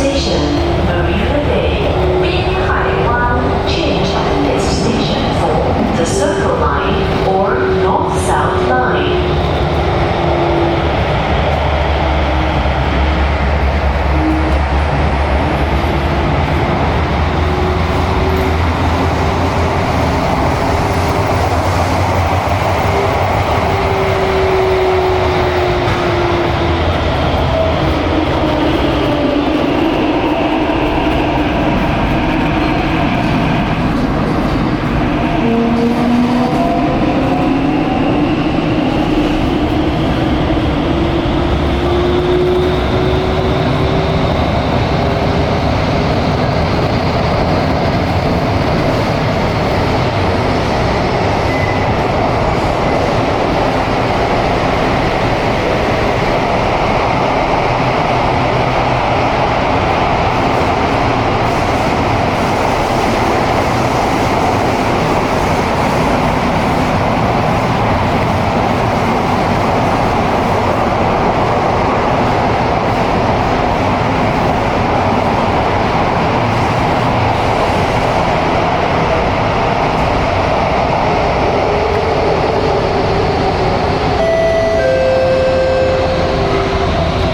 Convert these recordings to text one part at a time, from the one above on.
station, Marina Bay, 滨海湾 change at this station for the Circle Line or North-South Line.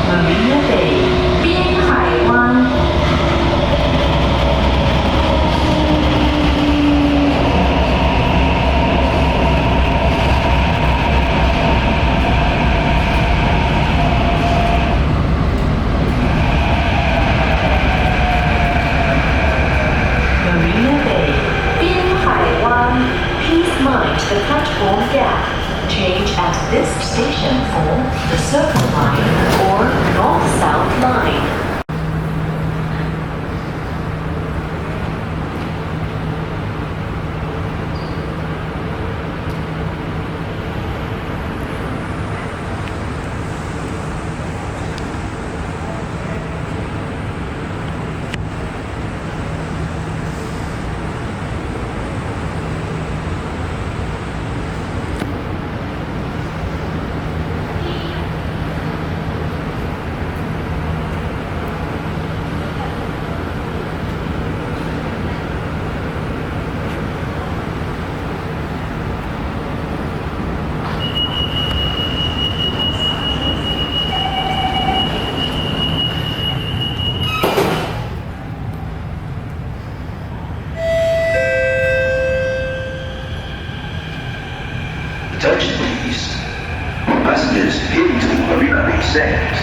Marina Bay, 滨海湾 Marina Bay, 滨海湾 Please mind the platform gap. Change at this station for the Circle Line or North-South Line. Attention please. Passengers heading to Marina Bay Sands,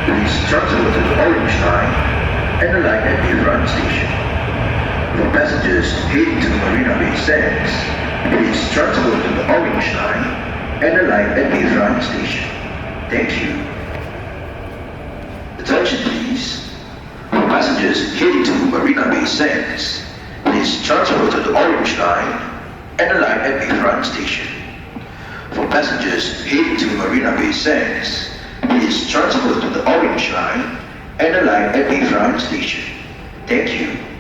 please transfer to the Orange Line and alight at Bayfront Station. For passengers heading to Marina Bay Sands, please transfer to the Orange Line and alight at Bayfront Station. Thank you. Attention please. For passengers heading to Marina Bay Sands, please transfer to the Orange Line and alight at Bayfront Station. For passengers heading to Marina Bay Sands, please transfer to the Orange Line and alight at Bayfront Station. Thank you.